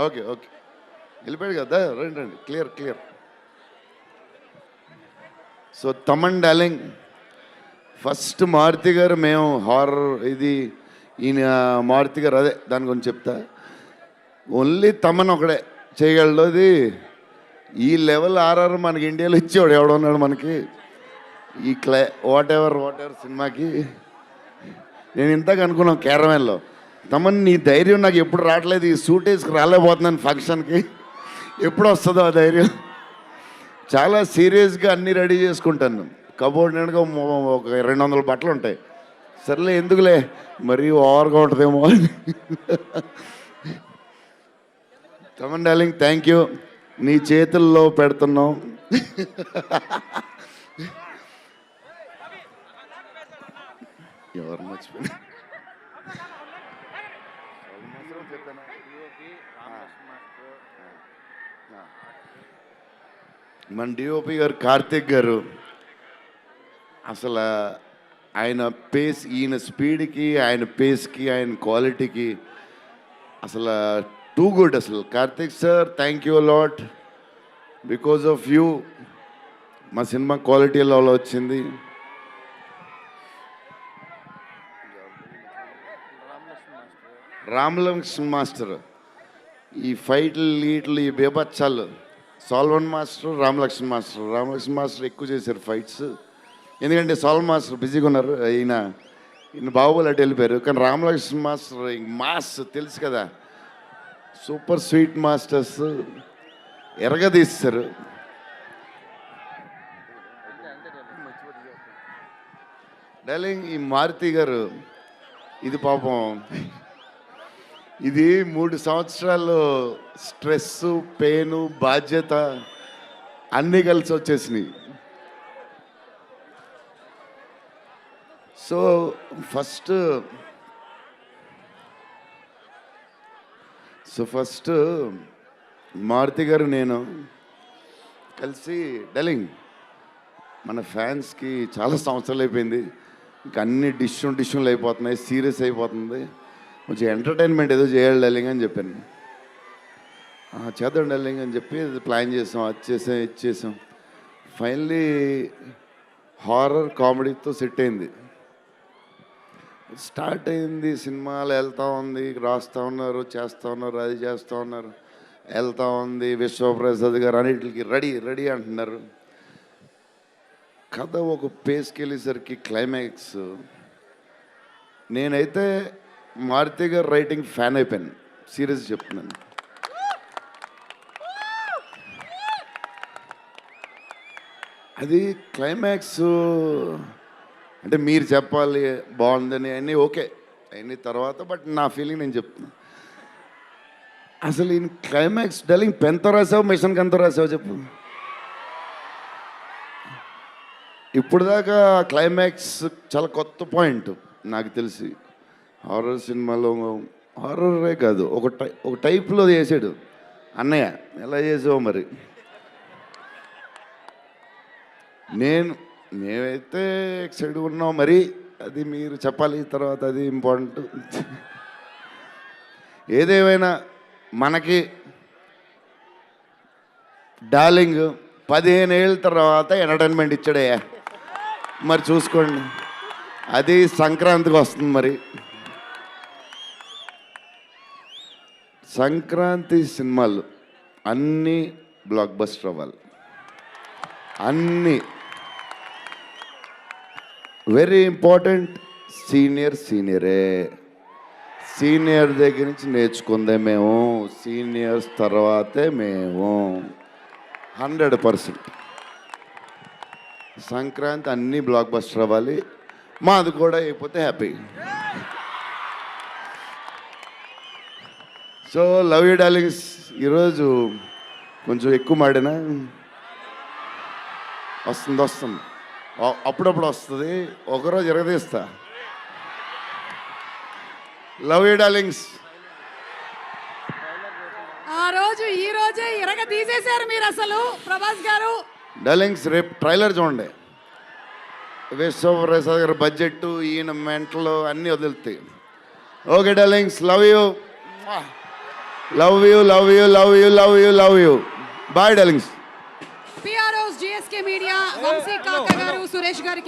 Okay okay వెళ్ళిపోయాడు కదా, రండి రండి, clear clear. So Thaman darling, first Maruthi గారు మేము హారర్ ఇది ఈయన మారుతి గారు అదే దాని గురించి చెప్తా. ఓన్లీ తమన్ ఒకడే చేయగలడు అది. ఈ లెవెల్ ఆర్ఆర్ మనకి ఇండియాలో ఇచ్చేవాడు ఎవడున్నాడు మనకి ఈ వాట్ ఎవర్ సినిమాకి. నేను ఇంతకు అనుకున్నాను క్యారవాన్లో, తమన్ నీ ధైర్యం నాకు ఎప్పుడు రావట్లేదు, ఈ సూట్ వేసుకు రాలేకపోతున్నాను ఫంక్షన్కి, ఎప్పుడు వస్తుందో ఆ ధైర్యం. చాలా సీరియస్గా అన్నీ రెడీ చేసుకుంటాను. కబోర్డ్ నిండుగా ఒక 200 బట్టలు ఉంటాయి. సర్లే ఎందుకులే మరీ ఓవర్గా ఉంటుందేమో అని. తమన్ డార్లింగ్ థ్యాంక్ యూ, నీ చేతుల్లో పెడుతున్నాం. ఎవరు మర్చిపోయినా మన డిఓపి గారు కార్తిక్ గారు, అసలు ఆయన పేస్, ఈయన స్పీడ్కి, ఆయన పేస్కి, ఆయన క్వాలిటీకి అసలు టూ గుడ్. అసలు Karthik sir thank you lot, because of you మా సినిమా క్వాలిటీ లెవెల్ వచ్చింది. రామలక్ష్మణ్ మాస్టర్ ఈ ఫైట్లు వీటిలు ఈ బేబచ్చాలు, సాల్వన్ మాస్టర్ రామలక్ష్మణ్ మాస్టర్ ఎక్కువ చేశారు ఫైట్స్. ఎందుకంటే సాల్వన్ మాస్టర్ బిజీగా ఉన్నారు, ఈయన బాహుబలి అటు వెళ్ళిపోయారు. కానీ రామలక్ష్మణ్ మాస్టర్ మాస్ తెలుసు కదా, సూపర్ స్వీట్ మాస్టర్స్ ఎరగదీస్తారు. డార్లింగ్ ఈ మారుతి గారు ఇది పాపం, ఇది 3 సంవత్సరాలు స్ట్రెస్, పెయిన్, బాధ్యత అన్నీ కలిసి వచ్చేసినాయి. సో ఫస్ట్ మారుతి గారు నేను కలిసి, డార్లింగ్ మన ఫ్యాన్స్కి చాలా సంవత్సరాలు అయిపోయింది, ఇంకా అన్ని డిష్యూలు అయిపోతున్నాయి, సీరియస్ అయిపోతుంది, కొంచెం ఎంటర్టైన్మెంట్ ఏదో చేయాలి డార్లింగ్ అని చెప్పాను. చేద్దాం డార్లింగ్ అని చెప్పి ప్లాన్ చేసాం, అది చేసాం. ఫైనలీ హారర్ కామెడీతో సెట్ అయింది. స్టార్ట్ అయింది, సినిమాలు వెళ్తూ ఉంది, రాస్తూ ఉన్నారు, చేస్తూ ఉన్నారు, అది చేస్తూ ఉన్నారు, వెళ్తూ ఉంది. విశ్వప్రసాద్ గారు అన్నిటికి రెడీ అంటున్నారు. కథ ఒక పేస్కి వెళ్ళేసరికి క్లైమాక్స్, నేనైతే మారుతి గారు రైటింగ్ ఫ్యాన్ అయిపోయాను, సీరియస్ చెప్తున్నాను. అది క్లైమాక్స్ అంటే మీరు చెప్పాలి బాగుందని అన్నీ ఓకే అన్ని తర్వాత, బట్ నా ఫీలింగ్ నేను చెప్తున్నా. అసలు ఈయన క్లైమాక్స్ డార్లింగ్ పెన్తో రాసావు, మిషన్కి ఎంతో రాసావు చెప్పు. ఇప్పుడు దాకా క్లైమాక్స్ చాలా కొత్త పాయింట్ నాకు తెలిసి. హారర్ సినిమాలో హారరే కాదు, ఒక టైప్లో చేసాడు అన్నయ్య. ఎలా చేసావు మరి? మేమైతే ఎక్సైడ్ ఉన్నాం, మరి అది మీరు చెప్పాలి తర్వాత, అది ఇంపార్టెంట్. ఏదేమైనా మనకి డార్లింగ్ 15 ఏళ్ళ తర్వాత ఎంటర్టైన్మెంట్ ఇచ్చాడయ్యా, మరి చూసుకోండి. అది సంక్రాంతికి వస్తుంది. మరి సంక్రాంతి సినిమాలు అన్నీ బ్లాక్ బస్టర్ అవ్వాలి, అన్నీ. Very important. సీనియరే, సీనియర్ దగ్గర నుంచి నేర్చుకుందే మేము, సీనియర్స్ తర్వాతే మేము. 100% సంక్రాంతి అన్నీ బ్లాక్ బస్టర్ అవ్వాలి, మాది కూడా అయిపోతే happy. So love you darlings. ఈరోజు కొంచెం ఎక్కువ మాడినా వస్తుంది, అప్పుడప్పుడు వస్తుంది, ఒకరోజు ఎరగదీస్తా. Love you darlings. ఆ రోజు ఈ రోజే ఇరగ తీసేశారు మీరు అసలు ప్రభాస్ గారు. డార్లింగ్స్ రేపు ట్రైలర్ చూడండి. విశ్వప్రసాద్ గారు బడ్జెట్, ఈయన మెంటలు అన్నీ వదులుతాయి. Okay darlings, love you. Love you love you love you love you love you bye darlings. PROs GSK media Vamsi Kaka గారు సురేష్ గారికి